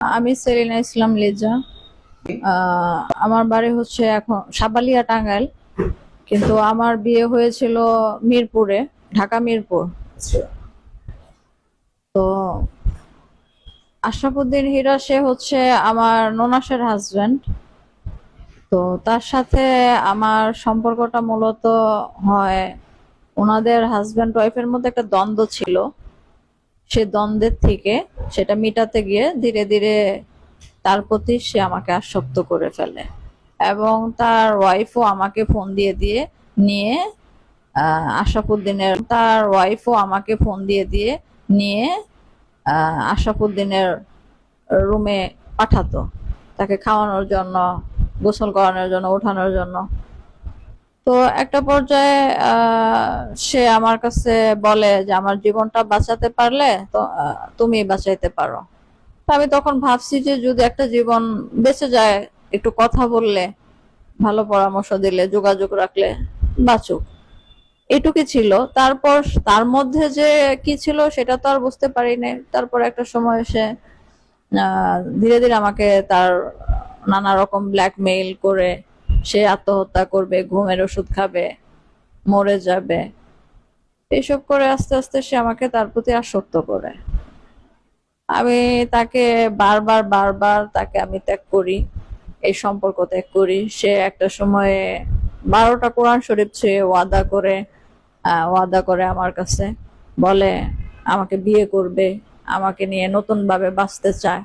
আমি সেলিনা ইসলাম লিজা। আমার বাড়ি হচ্ছে এখন সাবালিয়া, টাঙ্গাইল। কিন্তু আমার বিয়ে হয়েছিল মিরপুরে, ঢাকা মিরপুর। তো আশরাফুদ্দিন হীরা সে হচ্ছে আমার ননাসের হাজবেন্ড। তো তার সাথে আমার সম্পর্কটা মূলত হয়, ওনাদের হাজবেন্ড ওয়াইফের মধ্যে একটা দ্বন্দ্ব ছিল। সে দ্বন্দ্বের থেকে সেটা মিটাতে গিয়ে ধীরে ধীরে তার প্রতি সে আমাকে আসক্ত করে ফেলে, এবং তার ওয়াইফও আমাকে ফোন দিয়ে দিয়ে নিয়ে নিয়ে আশরাফুদ্দিনের রুমে পাঠাতো, তাকে খাওয়ানোর জন্য, গোসল করানোর জন্য, ওঠানোর জন্য। তো একটা পর্যায়ে সে আমার কাছে বলে যে আমার জীবনটা বাঁচাতে পারলে তো তুমি বাঁচাইতে পারো। আমি তখন ভাবছি যে যদি একটা জীবন বেঁচে যায়, একটু কথা বললে, ভালো পরামর্শ দিলে, যোগাযোগ রাখলে বাঁচুক, এটুকুই ছিল। তারপর তার মধ্যে যে কি ছিল সেটা তো আর বুঝতে পারি নাই। তারপর একটা সময় এসে ধীরে ধীরে আমাকে তার নানা রকম ব্ল্যাকমেইল করে সে আত্মহত্যা করবে, ঘুমের ওষুধ খাবে, মরে যাবে, এইসব করে আস্তে আস্তে সে আমাকে তার প্রতি আসক্ত করে। আমি তাকে বারবার বারবার তাকে আমি ত্যাগ করি, এই সম্পর্ক ত্যাগ করি। সে একটা সময়ে 12টা কোরআন শরীফ ছুঁয়ে ওয়াদা করে আমার কাছে, বলে আমাকে বিয়ে করবে, আমাকে নিয়ে নতুন ভাবে বাঁচতে চায়,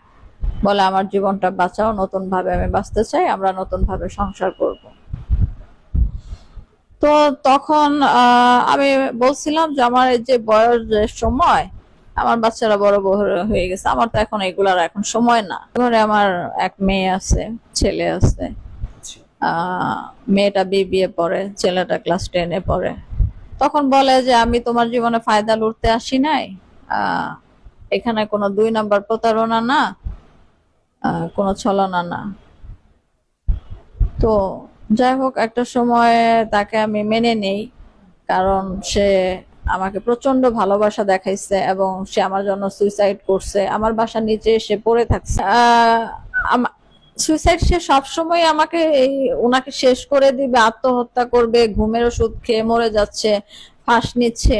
বলে আমার জীবনটা বাঁচাও, নতুন ভাবে আমি বাঁচতে চাই, আমরা নতুন ভাবে সংসার করব। তো তখন আমি বলছিলাম যে আমার এই যে বয়স, যে সময়, আমার বাচ্চারা বড় বড় হয়ে গেছে, আমার তো এখন এগুলার এখন সময় না। ঘরে আমার এক মেয়ে আছে, ছেলে আছে। মেয়েটা বিবিএ পড়ে, ছেলেটা ক্লাস 10-এ পড়ে। তখন বলে যে আমি তোমার জীবনে ফায়দা লুটতে আসি নাই, এখানে কোনো 2 নাম্বার প্রতারণা না, কোনো ছলনা না। তো যাই হোক, একটা সময় তাকে আমি মেনে নেই, কারণ সে আমাকে প্রচন্ড ভালোবাসা দেখাইছে এবং সে আমার জন্য সুইসাইড করছে, আমার বাসার নিচে এসে পড়ে থাকছে। সুইসাইড, সে সবসময় আমাকে ওনাকে শেষ করে দিবে, আত্মহত্যা করবে, ঘুমের ওষুধ খেয়ে মরে যাচ্ছে, ফাঁস নিচ্ছে,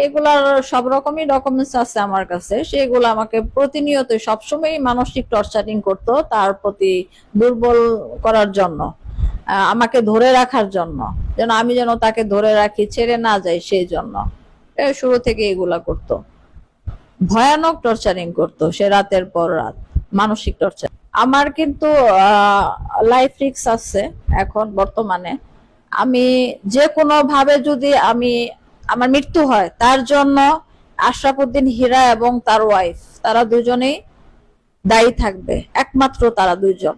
এগুলার সব রকমই ডকুমেন্টস আছে আমার কাছে। সেগুলো আমাকে প্রতিনিয়ত সবসময় মানসিক টর্চারিং করতো, তার প্রতি দুর্বল করার জন্য, আমাকে ধরে রাখার জন্য, যেন আমি যেন তাকে ধরে রাখি, ছেড়ে না যাই, সেই জন্য শুরু থেকে এগুলা করতো। ভয়ানক টর্চারিং করতো সে, রাতের পর রাত মানসিক টর্চার। আমার কিন্তু লাইফ রিস্ক আছে এখন বর্তমানে। আমি যে কোনো ভাবে যদি আমার মৃত্যু হয়, তার জন্য আশরাফুদ্দিন হীরা এবং তার ওয়াইফ, তারা দুজনেই দায়ী থাকবে, একমাত্র তারা দুইজন।